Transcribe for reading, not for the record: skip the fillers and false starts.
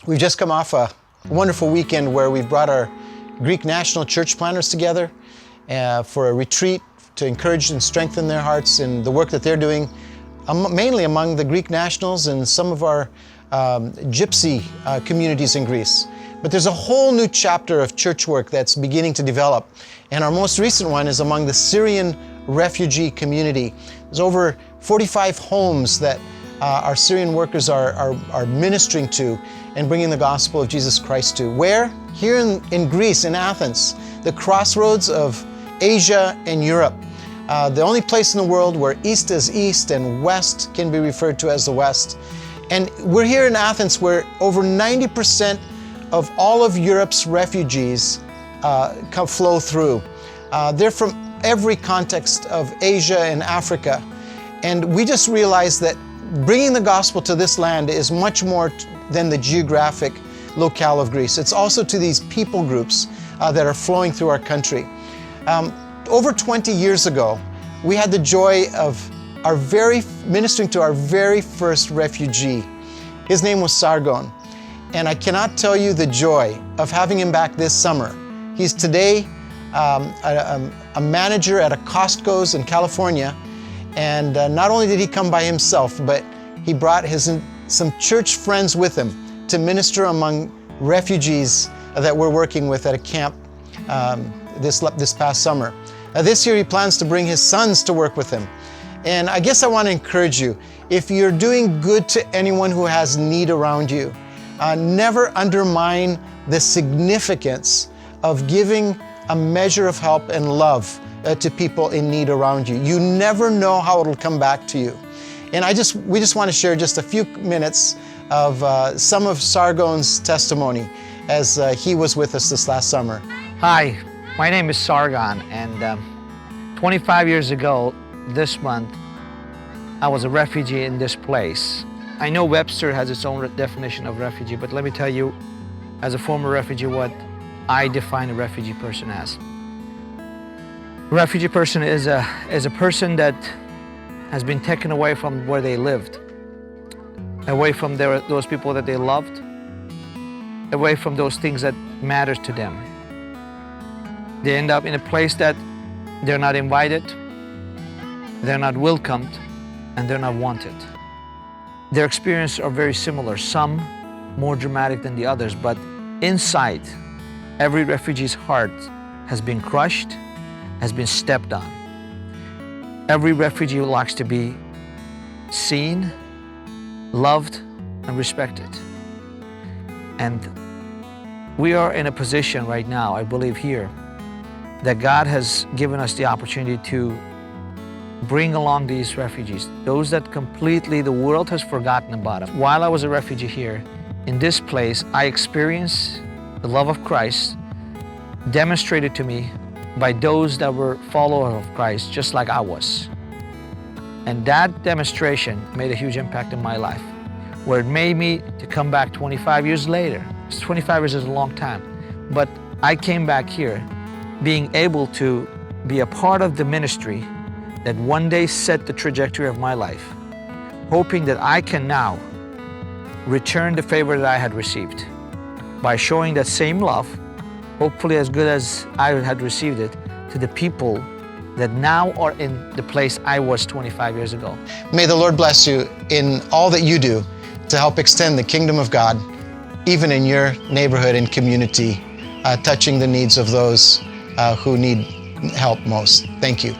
We've just come off a wonderful weekend where we've brought our Greek national church planners together for a retreat to encourage and strengthen their hearts in the work that they're doing, mainly among the Greek nationals and some of our gypsy communities in Greece. But there's a whole new chapter of church work that's beginning to develop. And our most recent one is among the Syrian refugee community. There's over 45 homes that our Syrian workers are ministering to and bringing the gospel of Jesus Christ to. Where? Here in Greece, in Athens, the crossroads of Asia and Europe. The only place in the world where east is east and west can be referred to as the west. And we're here in Athens where over 90% of all of Europe's refugees flow through. They're from every context of Asia and Africa. And we just realized that bringing the gospel to this land is much more than the geographic locale of Greece. It's also to these people groups that are flowing through our country. Over 20 years ago, we had the joy of ministering to our very first refugee. His name was Sargon. And I cannot tell you the joy of having him back this summer. He's today a manager at a Costco's in California. And not only did he come by himself, but he brought some church friends with him to minister among refugees that we're working with at a camp this past summer. This year he plans to bring his sons to work with him. And I guess I want to encourage you, if you're doing good to anyone who has need around you, never undermine the significance of giving a measure of help and love to people in need around you. You never know how it'll come back to you. And we just want to share just a few minutes of some of Sargon's testimony as he was with us this last summer. Hi, my name is Sargon, and 25 years ago this month, I was a refugee in this place. I know Webster has its own definition of refugee, but let me tell you, as a former refugee, what I define a refugee person as. A refugee person is a person that has been taken away from where they lived, away from those people that they loved, away from those things that matter to them. They end up in a place that they're not invited, they're not welcomed, and they're not wanted. Their experiences are very similar, some more dramatic than the others, but inside, every refugee's heart has been crushed, has been stepped on. Every refugee likes to be seen, loved, and respected. And we are in a position right now, I believe here, that God has given us the opportunity to bring along these refugees, those that completely the world has forgotten about them. While I was a refugee here, in this place, I experienced the love of Christ demonstrated to me by those that were followers of Christ, just like I was. And that demonstration made a huge impact in my life, where it made me to come back 25 years later. 25 years is a long time, but I came back here being able to be a part of the ministry that one day set the trajectory of my life, hoping that I can now return the favor that I had received by showing that same love, hopefully as good as I had received it, to the people that now are in the place I was 25 years ago. May the Lord bless you in all that you do to help extend the kingdom of God, even in your neighborhood and community, touching the needs of those who need help most. Thank you.